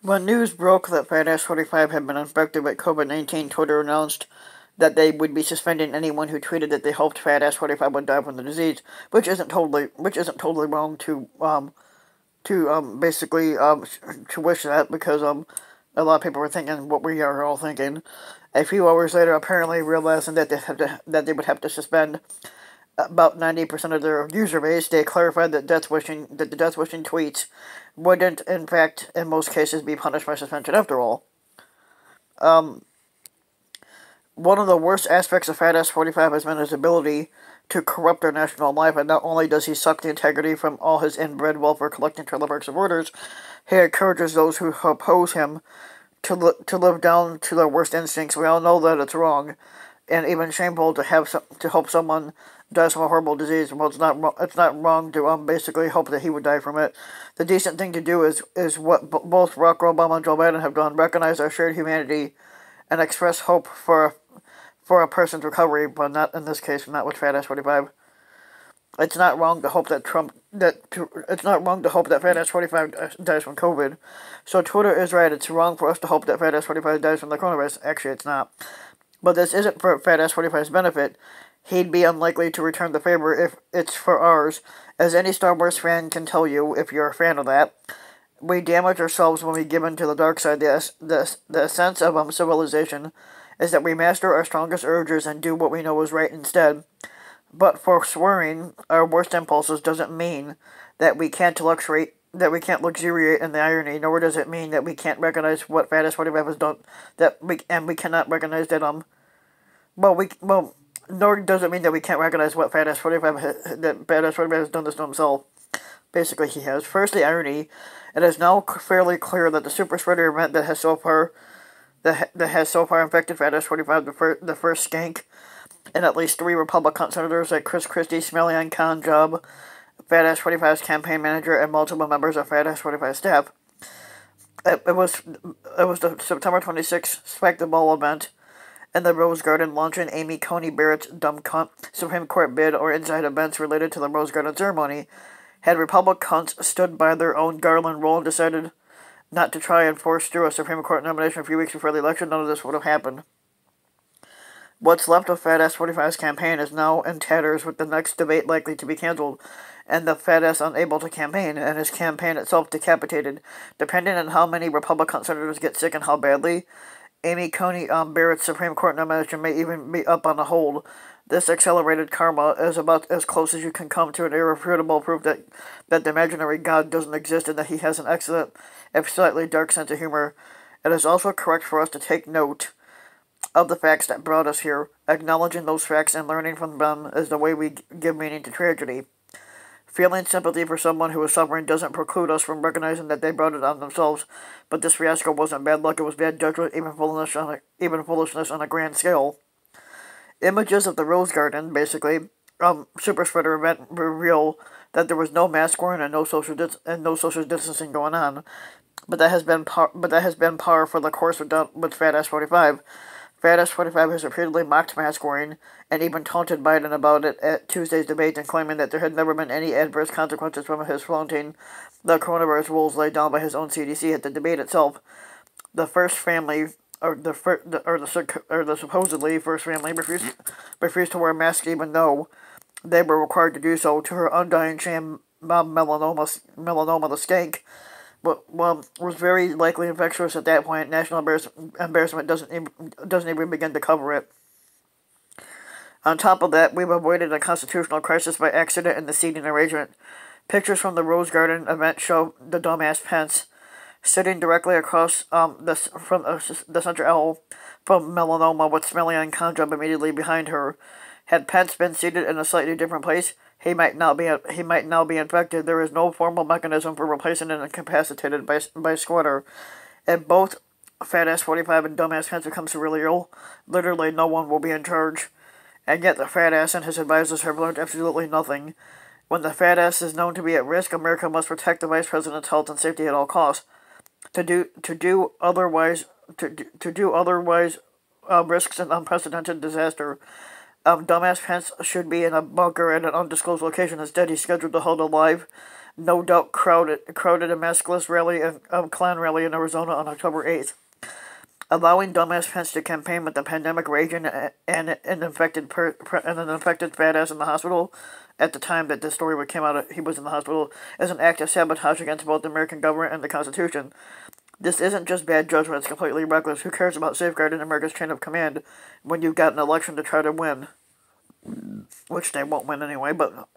When news broke that Fat 45 had been infected with COVID-19, Twitter announced that they would be suspending anyone who tweeted that they hoped Fat 45 would die from the disease, which isn't totally wrong to basically to wish that, because a lot of people were thinking what we are all thinking. A few hours later, apparently realizing that they would have to suspend about 90% of their user base, they clarified that the death wishing tweets wouldn't, in fact, in most cases, be punished by suspension after all. Um, One of the worst aspects of Fat 45 has been his ability to corrupt our national life, and not only does he suck the integrity from all his inbred welfare collecting trailer park supporters, he encourages those who oppose him to live down to their worst instincts. We all know that it's wrong, and even shameful to hope someone dies from a horrible disease. Well, it's not wrong to basically hope that he would die from it. The decent thing to do is what both Barack Obama and Joe Biden have done: recognize our shared humanity and express hope for a person's recovery, but not in this case, not with Fat 45. It's not wrong to hope that it's not wrong to hope that Fat 45 dies from COVID. So Twitter is right. It's wrong for us to hope that Fat 45 dies from the coronavirus. Actually, it's not. But this isn't for Fat 45's benefit. He'd be unlikely to return the favor if it's for ours. As any Star Wars fan can tell you, if you're a fan of that, we damage ourselves when we give in to the dark side. The sense of civilization is that we master our strongest urges and do what we know is right instead. But forswearing our worst impulses doesn't mean that we can't luxuriate in the irony, nor does it mean that we can't recognize what Fat 45 has done. We cannot recognize that nor does it mean that we can't recognize what Fat 45 has done this to himself. Basically, he has. First, the irony. It is now fairly clear that the super spreader event that has so far infected Fat 45, the first skank, and at least 3 Republican senators like Chris Christie, Smelly Khan Job, Fat 45's campaign manager, and multiple members of Fat 45 staff. It was the September 26th Spike the Ball event in the Rose Garden launching Amy Coney Barrett's dumb cunt Supreme Court bid, or inside events related to the Rose Garden ceremony. Had Republicans stood by their own Garland rule and decided not to try and force through a Supreme Court nomination a few weeks before the election, none of this would have happened. What's left of Fat 45's campaign is now in tatters, with the next debate likely to be cancelled, and the Fat Ass unable to campaign, and his campaign itself decapitated. Depending on how many Republican senators get sick and how badly, Amy Coney Barrett's Supreme Court nomination may even be up on a hold. This accelerated karma is about as close as you can come to an irrefutable proof that the imaginary God doesn't exist and that he has an excellent, if slightly dark sense of humor. It is also correct for us to take note of the facts that brought us here. Acknowledging those facts and learning from them is the way we give meaning to tragedy. Feeling sympathy for someone who is suffering doesn't preclude us from recognizing that they brought it on themselves, but this fiasco wasn't bad luck, it was bad judgment, even foolishness on a grand scale. Images of the Rose Garden, basically, super spreader event, reveal that there was no mask wearing and no social distancing going on. But that has been par for the course with Fat 45. Fat 45 has repeatedly mocked mask wearing and even taunted Biden about it at Tuesday's debate, and claiming that there had never been any adverse consequences from his flaunting the coronavirus rules laid down by his own CDC at the debate itself. The first family, or the supposedly first family, refused to wear masks even though they were required to do so. To her undying shame, melanoma the skank, was very likely infectious at that point. National embarrassment doesn't even begin to cover it. On top of that, we've avoided a constitutional crisis by accident in the seating arrangement. Pictures from the Rose Garden event show the dumbass Pence sitting directly across the center aisle from melanoma, with Smelly and Conjob immediately behind her. Had Pence been seated in a slightly different place, he might now be infected. There is no formal mechanism for replacing an incapacitated by squatter. And both Fat 45 and Dumbass Pence become severely ill, literally no one will be in charge. And yet the Fat Ass and his advisors have learned absolutely nothing. When the Fat Ass is known to be at risk, America must protect the Vice President's health and safety at all costs. To do otherwise risks an unprecedented disaster. Dumbass Pence should be in a bunker at an undisclosed location. Instead, he's scheduled to hold a live no doubt crowded a maskless rally Klan rally in Arizona on October 8th. Allowing dumbass Pence to campaign with the pandemic raging and an infected badass in the hospital at the time that this story came out, he was in the hospital, is an act of sabotage against both the American government and the Constitution. This isn't just bad judgment, it's completely reckless. Who cares about safeguarding America's chain of command when you've got an election to try to win? Which they won't win anyway, but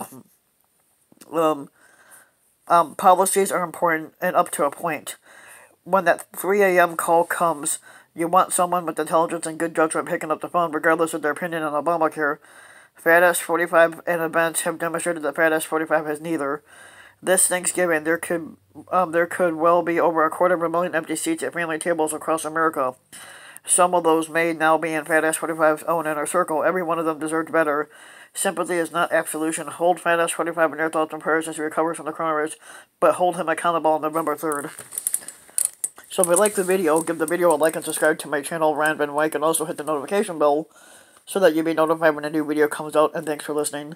policies are important and up to a point. When that 3 a.m. call comes, you want someone with intelligence and good judgment picking up the phone, regardless of their opinion on Obamacare. Fat 45 and events have demonstrated that Fat 45 has neither. This Thanksgiving, there could well be over 250,000 empty seats at family tables across America. Some of those may now be in Fat 45's own inner circle. Every one of them deserved better. Sympathy is not absolution. Hold Fat 45 in your thoughts and prayers as he recovers from the coronavirus, but hold him accountable on November 3rd. So if you like the video, give the video a like and subscribe to my channel, Rand Van Wyk, and also hit the notification bell so that you'll be notified when a new video comes out, and thanks for listening.